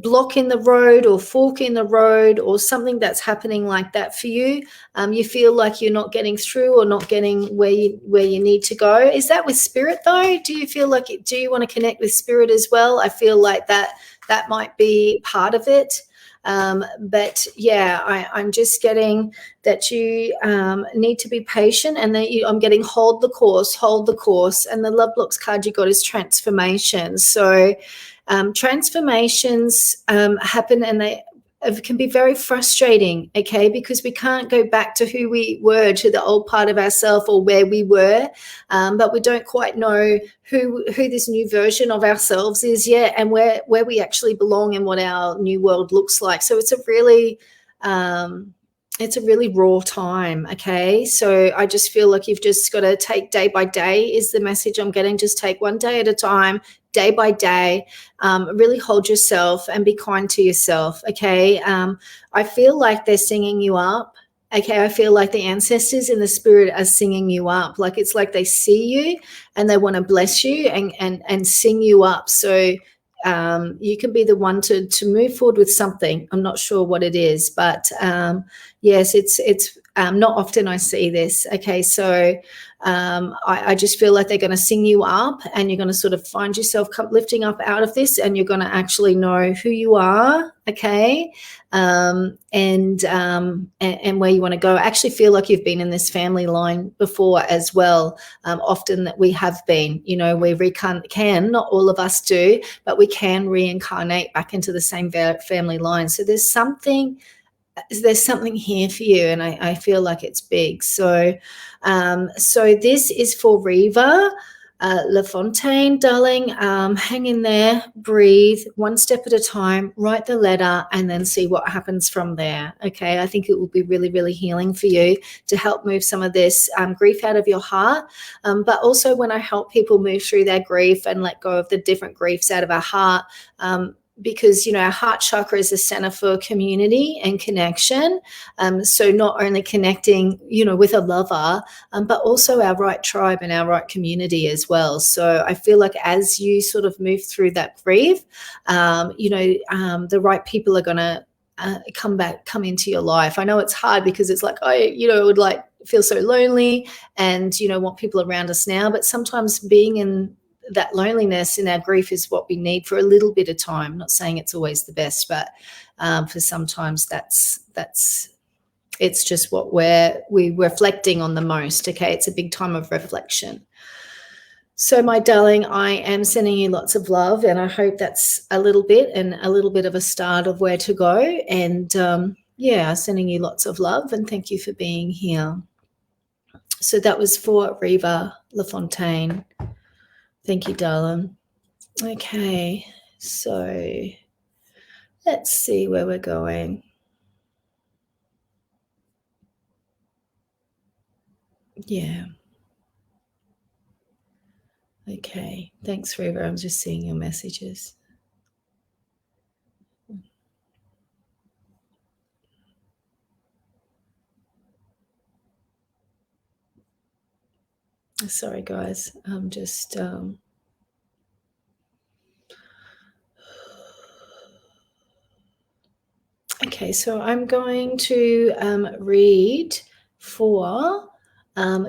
block in the road or fork in the road or something that's happening like that for you. You feel like you're not getting through or not getting where you need to go. Is that with spirit though? Do you feel like do you want to connect with spirit as well? I feel like that might be part of it. But yeah, I'm just getting that you need to be patient, and that I'm getting hold the course. And the love blocks card you got is transformation. So transformations happen, and they can be very frustrating, okay, because we can't go back to who we were, to the old part of ourselves or where we were, but we don't quite know who this new version of ourselves is yet, and where we actually belong and what our new world looks like. So it's a really raw time, okay? So I just feel like you've just got to take day by day is the message I'm getting. Just take one day at a time, day by day. Really hold yourself and be kind to yourself, okay? I feel like they're singing you up, okay? I feel like the ancestors in the spirit are singing you up. Like it's like they see you and they want to bless you and sing you up. So you can be the one to move forward with something. I'm not sure what it is, but yes, it's not often I see this. Okay, so I just feel like they're going to sing you up, and you're going to sort of find yourself lifting up out of this, and you're going to actually know who you are. Okay, and where you want to go. I actually feel like you've been in this family line before as well. Often that we have been, we can, not all of us do, but we can reincarnate back into the same family line. So there's something here for you, and I feel like it's big. So this is for Reva LaFontaine, darling. Hang in there, breathe, one step at a time, write the letter, and then see what happens from there. Okay, I think it will be really, really healing for you to help move some of this grief out of your heart. But also when I help people move through their grief and let go of the different griefs out of our heart, because our heart chakra is the center for community and connection. So not only connecting with a lover, but also our right tribe and our right community as well. So I feel like as you sort of move through that grief, the right people are going to come into your life. I know it's hard because it's like I would like feel so lonely and want people around us now, but sometimes being in that loneliness in our grief is what we need for a little bit of time. I'm not saying it's always the best, but for sometimes it's just what we're reflecting on the most. Okay, it's a big time of reflection. So my darling, I am sending you lots of love, and I hope that's a little bit of a start of where to go. And sending you lots of love, and thank you for being here. So that was for Reva LaFontaine. Thank you, darling. Okay, so let's see where we're going. Yeah. Okay, thanks, Reva. I'm just seeing your messages. Sorry, guys. I'm just okay, so I'm going to read for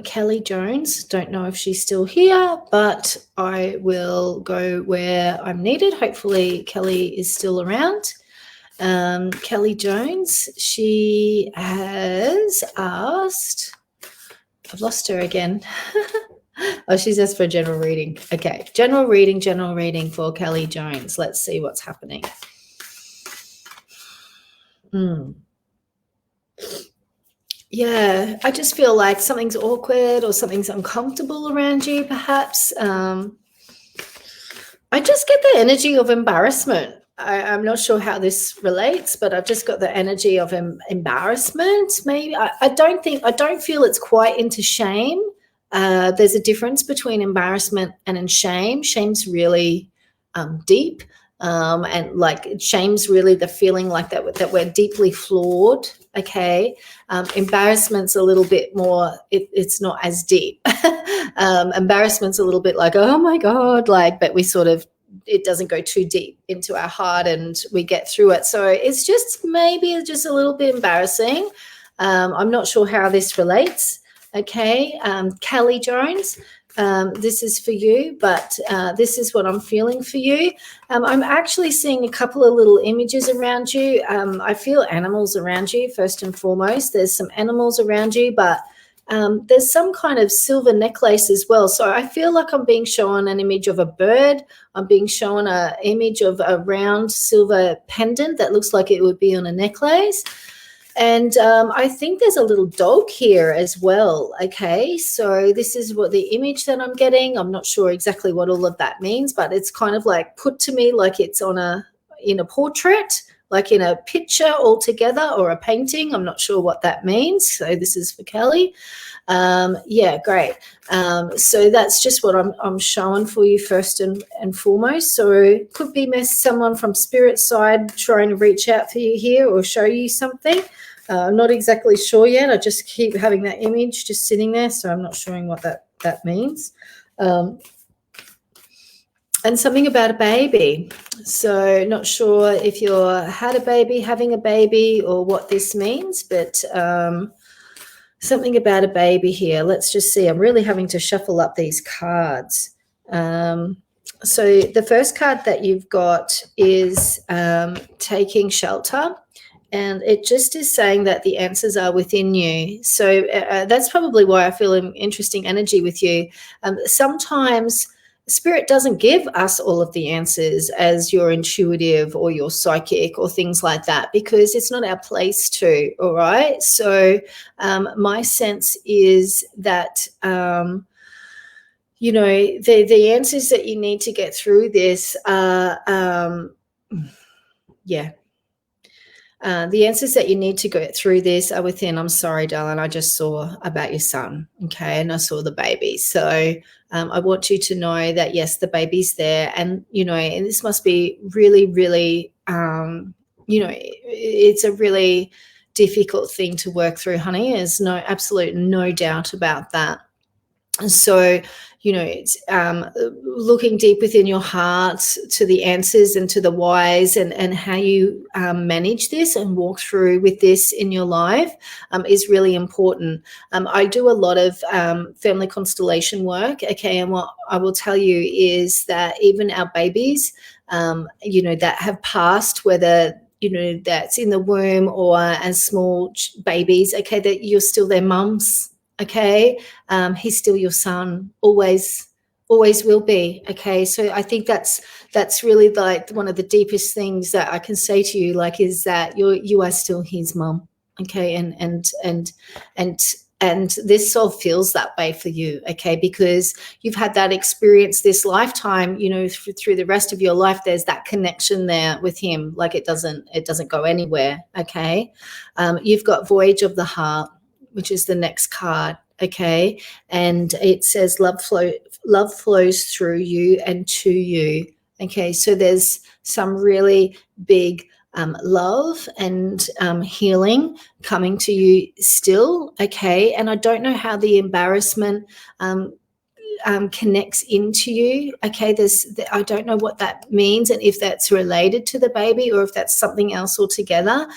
Kelly Jones. Don't know if she's still here, but I will go where I'm needed. Hopefully Kelly is still around. Kelly Jones, she has asked, I've lost her again. Oh, she's asked for a general reading. Okay, general reading for Kelly Jones. Let's see what's happening. Yeah, I just feel like something's awkward or something's uncomfortable around you, perhaps. I just get the energy of embarrassment. I'm not sure how this relates, but I've just got the energy of embarrassment. Maybe I don't feel it's quite into shame. There's a difference between embarrassment and in shame. Shame's really deep. And like shame's really the feeling like that we're deeply flawed. Okay. Embarrassment's a little bit more, it's not as deep. Embarrassment's a little bit like, oh my God, like, but we sort of, it doesn't go too deep into our heart and we get through it. So it's just maybe just a little bit embarrassing. I'm not sure how this relates. Okay. Kelly Jones, this is for you, but this is what I'm feeling for you. I'm actually seeing a couple of little images around you. I feel animals around you, first and foremost. There's some animals around you, but there's some kind of silver necklace as well. So I feel like I'm being shown an image of a bird. I'm being shown an image of a round silver pendant that looks like it would be on a necklace. And I think there's a little dog here as well. Okay, so this is what the image that I'm getting. I'm not sure exactly what all of that means, but it's kind of like put to me like it's in a portrait, like in a picture altogether or a painting. I'm not sure what that means. So this is for Kelly. Yeah, great. So that's just what I'm showing for you first and foremost. So it could be someone from spirit side trying to reach out for you here or show you something. I'm not exactly sure yet. I just keep having that image just sitting there, so I'm not showing what that means. And something about a baby. So not sure if you're had a baby, having a baby, or what this means, but something about a baby here. Let's just see. I'm really having to shuffle up these cards. So the first card that you've got is taking shelter. And it just is saying that the answers are within you. So that's probably why I feel an interesting energy with you. Sometimes Spirit doesn't give us all of the answers as your intuitive or your psychic or things like that, because it's not our place to, all right? So my sense is that, you know, the answers that you need to get through this are, the answers that you need to get through this are within. I'm sorry, darling, I just saw about your son, okay, and I saw the baby. So I want you to know that, yes, the baby's there, and, you know, and this must be really, really, you know, it's a really difficult thing to work through, honey. There's no doubt about that. And so, you know, it's looking deep within your heart to the answers and to the whys and how you manage this and walk through with this in your life is really important. I do a lot of family constellation work, okay, and what I will tell you is that even our babies, you know, that have passed, whether, you know, that's in the womb or as small babies, okay, that you're still their mums. Okay, he's still your son, always will be. Okay, so I think that's really like one of the deepest things that I can say to you, like, is that you are still his mum. Okay, and this soul feels that way for you. Okay, because you've had that experience this lifetime. You know, through the rest of your life, there's that connection there with him. Like it doesn't go anywhere. Okay, you've got Voyage of the Heart, which is the next card, okay? And it says love flows through you and to you, okay? So there's some really big love and healing coming to you still, okay? And I don't know how the embarrassment connects into you. Okay, I don't know what that means and if that's related to the baby or if that's something else altogether,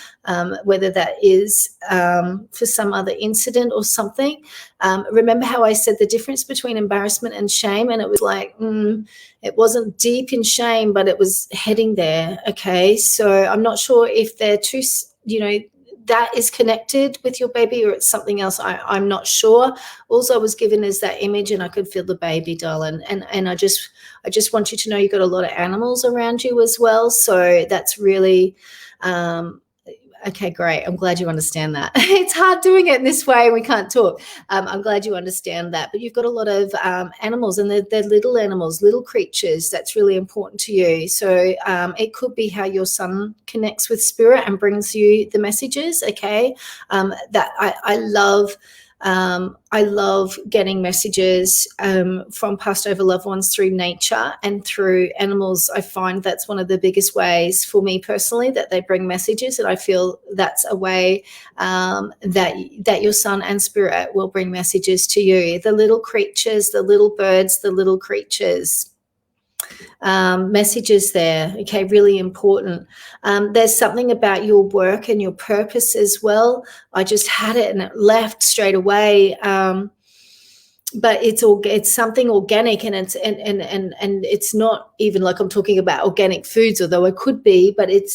whether that is for some other incident or something. Remember how I said the difference between embarrassment and shame, and it was like, it wasn't deep in shame, but it was heading there. Okay, so I'm not sure if they're two, that is connected with your baby or it's something else. I'm not sure. All I was given is that image and I could feel the baby, darling. And I just want you to know you've got a lot of animals around you as well. So that's really, okay, great. I'm glad you understand that. It's hard doing it in this way and we can't talk. I'm glad you understand that. But you've got a lot of animals, and they're little animals, little creatures. That's really important to you. So it could be how your son connects with spirit and brings you the messages, okay? That I love getting messages from past over loved ones through nature and through animals. I find that's one of the biggest ways for me personally that they bring messages, and I feel that's a way that your son and spirit will bring messages to you. The little creatures, the little birds, the little creatures. Messages there, okay, really important. There's something about your work and your purpose as well. I just had it and it left straight away. But it's something organic, and it's not even like I'm talking about organic foods, although it could be, but it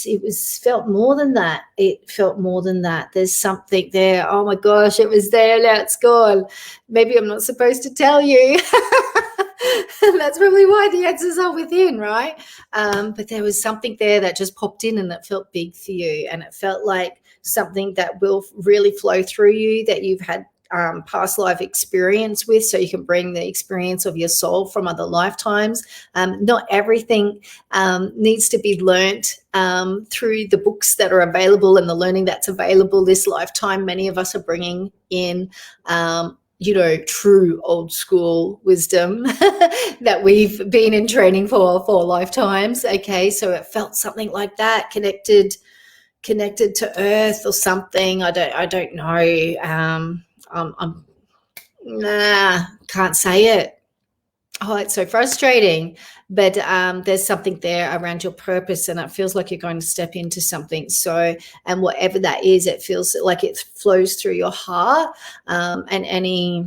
felt more than that. It felt more than that. There's something there. Oh my gosh, it was there. Now it's gone. Maybe I'm not supposed to tell you. That's probably why the answers are within, right? But there was something there that just popped in and that felt big for you, and it felt like something that will really flow through you, that you've had past life experience with, so you can bring the experience of your soul from other lifetimes. Not everything needs to be learnt through the books that are available and the learning that's available this lifetime. Many of us are bringing in true old school wisdom that we've been in training for lifetimes. Okay, so it felt something like that, connected to earth or something. I don't know. Can't say it. Oh, it's so frustrating. But there's something there around your purpose, and it feels like you're going to step into something. So, and whatever that is, it feels like it flows through your heart, and any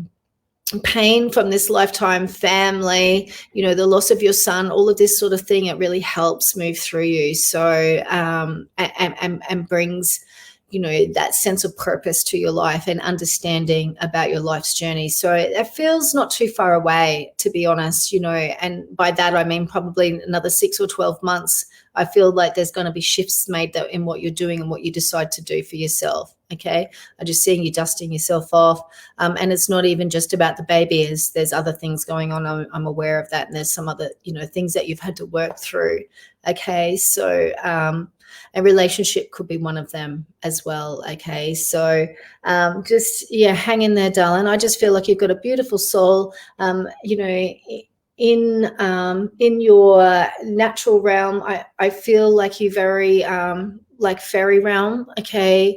pain from this lifetime, family, the loss of your son, all of this sort of thing, it really helps move through you. So, and brings, that sense of purpose to your life and understanding about your life's journey. So it feels not too far away, to be honest, and by that I mean probably another 6 or 12 months. I feel like there's going to be shifts made in what you're doing and what you decide to do for yourself. Okay, I'm just seeing you dusting yourself off, and it's not even just about the baby. There's other things going on. I'm aware of that, and there's some other things that you've had to work through. Okay, so a relationship could be one of them as well. Okay, so just hang in there, darling. I just feel like you've got a beautiful soul. In your natural realm, I feel like you very like fairy realm, okay,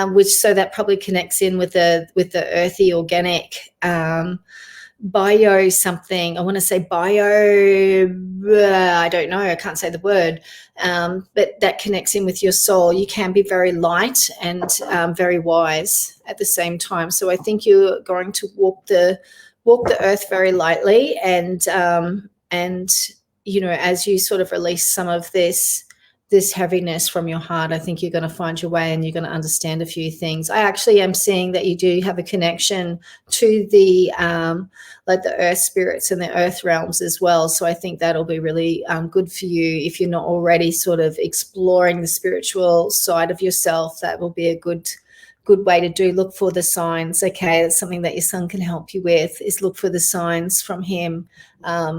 which so that probably connects in with the earthy organic bio something. I want to say bio, I don't know, I can't say the word, but that connects in with your soul. You can be very light and very wise at the same time. So I think you're going to walk the earth very lightly, and as you sort of release some of this heaviness from your heart, I think you're going to find your way and you're going to understand a few things. I actually am seeing that you do have a connection to the like the earth spirits and the earth realms as well. So I think that'll be really good for you if you're not already sort of exploring the spiritual side of yourself. That will be a good way to do. Look for the signs. Okay, that's something that your son can help you with, is look for the signs from him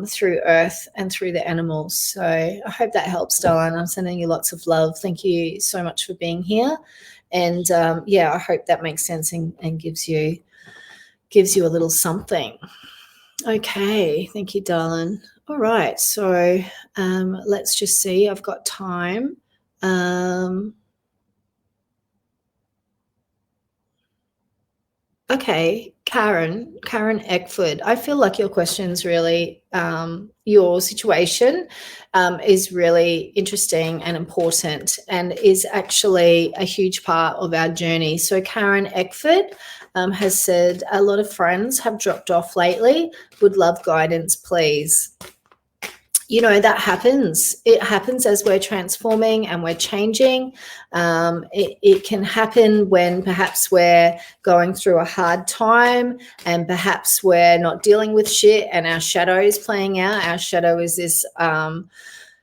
through earth and through the animals. So I hope that helps, darling. I'm sending you lots of love. Thank you so much for being here, and I hope that makes sense and gives you a little something. Okay, thank you, darling. All right, so let's just see. I've got time. Okay, Karen Eckford. I feel like your question's really, your situation is really interesting and important, and is actually a huge part of our journey. So Karen Eckford has said, a lot of friends have dropped off lately. Would love guidance, please. You know, that happens. It happens as we're transforming and we're changing. It can happen when perhaps we're going through a hard time, and perhaps we're not dealing with shit and our shadow is playing out. Our shadow is this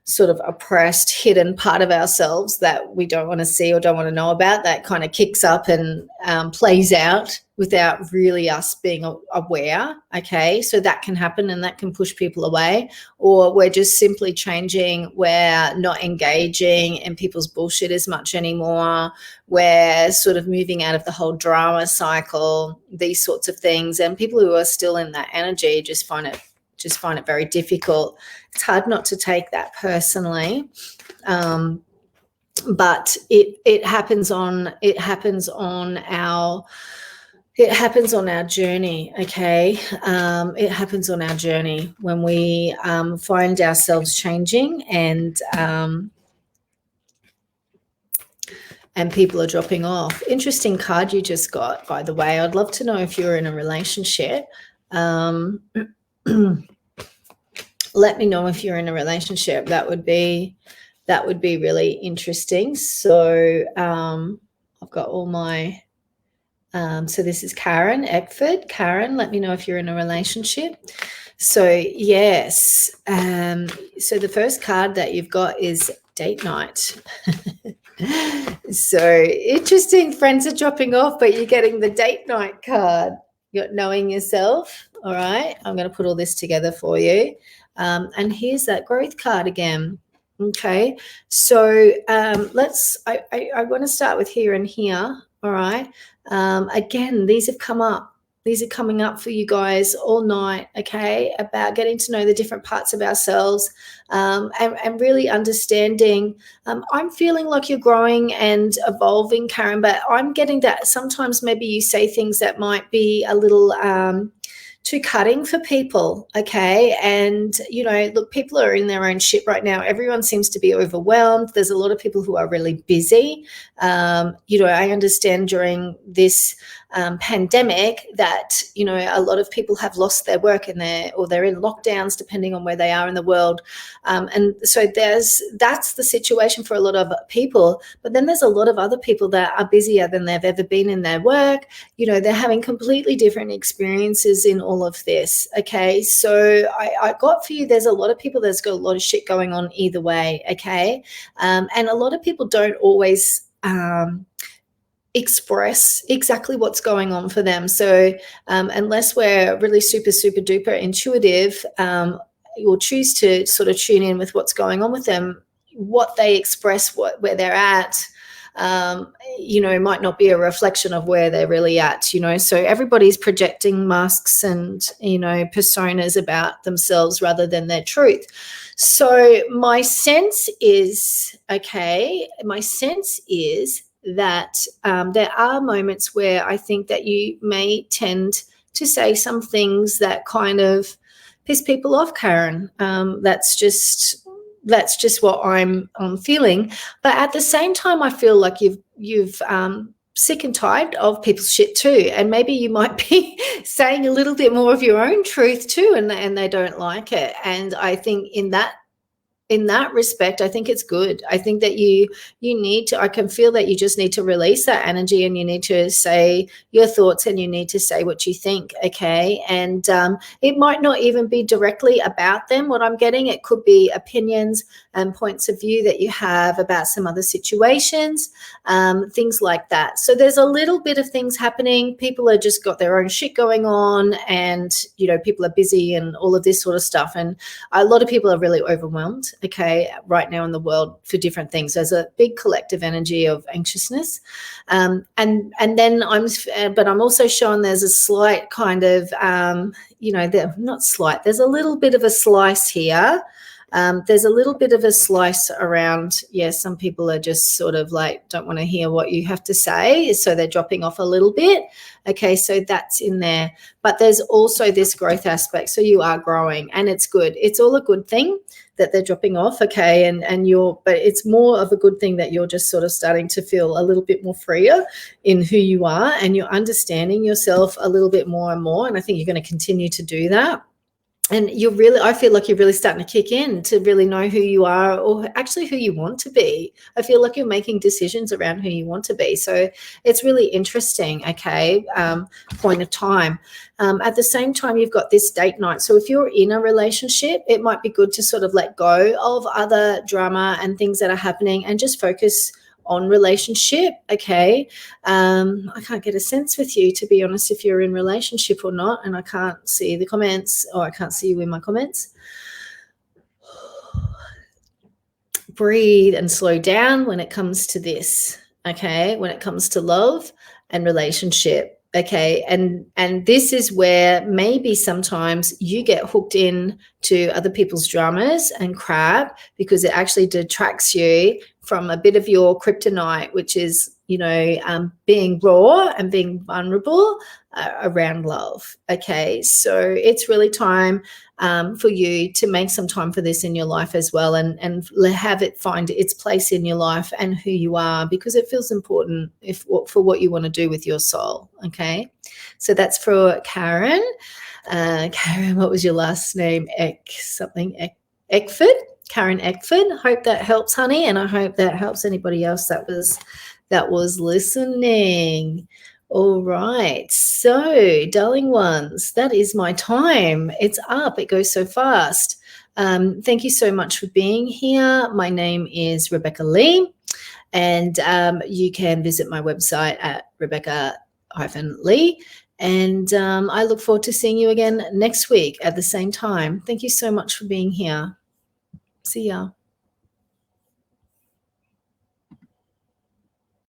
sort of oppressed, hidden part of ourselves that we don't want to see or don't want to know about, that kind of kicks up and plays out without really us being aware. Okay, so that can happen and that can push people away, or we're just simply changing. We're not engaging in people's bullshit as much anymore. We're sort of moving out of the whole drama cycle, these sorts of things. And people who are still in that energy just find it very difficult. It's hard not to take that personally, but it happens on our journey. Okay, it happens on our journey when we find ourselves changing and people are dropping off. Interesting card you just got, by the way. I'd love to know if you're in a relationship. Let me know if you're in a relationship. That would be really interesting. So I've got all my so this is Karen Eckford. Karen, let me know if you're in a relationship. So yes, so the first card that you've got is date night. So interesting, friends are dropping off, but you're getting the date night card. You're knowing yourself. All right, I'm going to put all this together for you. And here's that growth card again. Okay, so I want to start with here and here. All right. Again, these have come up. These are coming up for you guys all night, okay, about getting to know the different parts of ourselves and really understanding. I'm feeling like you're growing and evolving, Karen, but I'm getting that sometimes maybe you say things that might be a little too cutting for people, okay? And, you know, look, people are in their own shit right now. Everyone seems to be overwhelmed. There's a lot of people who are really busy. You know, I understand during this pandemic that, you know, a lot of people have lost their work and they're in lockdowns, depending on where they are in the world. And so that's the situation for a lot of people. But then there's a lot of other people that are busier than they've ever been in their work. You know, they're having completely different experiences in all of this. Okay, so I got for you, there's a lot of people that's got a lot of shit going on either way. Okay, and a lot of people don't always express exactly what's going on for them. So unless we're really super, super duper intuitive, we'll choose to sort of tune in with what's going on with them. What they express, where they're at, you know, might not be a reflection of where they're really at, you know. So everybody's projecting masks and, you know, personas about themselves rather than their truth. So my sense is, that there are moments where I think that you may tend to say some things that kind of piss people off, Karen. That's just what I'm feeling. But at the same time, I feel like you've sick and tired of people's shit too, and maybe you might be saying a little bit more of your own truth too, and they don't like it. And I think in that respect, I think it's good. I think that you need to, I can feel that you just need to release that energy, and you need to say your thoughts, and you need to say what you think, okay? And it might not even be directly about them, what I'm getting. It could be opinions and points of view that you have about some other situations, things like that. So there's a little bit of things happening. People are just got their own shit going on, and, you know, people are busy and all of this sort of stuff. And a lot of people are really overwhelmed, okay, right now in the world for different things. There's a big collective energy of anxiousness, and then I'm also showing there's a slight kind of, you know, not slight. There's a little bit of a slice here There's a little bit of a slice around, some people are just sort of like, don't want to hear what you have to say, so they're dropping off a little bit. Okay, so that's in there. But there's also this growth aspect. So you are growing, and it's good. It's all a good thing that they're dropping off, okay, but it's more of a good thing that you're just sort of starting to feel a little bit more freer in who you are, and you're understanding yourself a little bit more and more. And I think you're going to continue to do that. And I feel like you're really starting to kick in to really know who you are, or actually who you want to be. I feel like you're making decisions around who you want to be. So it's really interesting, okay, point of time. At the same time, you've got this date night. So if you're in a relationship, it might be good to sort of let go of other drama and things that are happening and just focus on relationship, okay? I can't get a sense with you, to be honest, if you're in relationship or not, and I can't see the comments, or I can't see you in my comments. Breathe and slow down when it comes to this, okay? When it comes to love and relationship, okay? And this is where maybe sometimes you get hooked in to other people's dramas and crap, because it actually detracts you from a bit of your kryptonite, which is, being raw and being vulnerable around love. Okay, so it's really time for you to make some time for this in your life as well, and have it find its place in your life and who you are, because it feels important for what you want to do with your soul. Okay, so that's for Karen. Karen, what was your last name? Eckford. Karen Eckford. Hope that helps, honey, and I hope that helps anybody else that was listening. All right, so darling ones, that is my time. It's up. It goes so fast. Thank you so much for being here. My name is Rebecca Lee, and you can visit my website at Rebecca-Lee. And I look forward to seeing you again next week at the same time. Thank you so much for being here. See ya.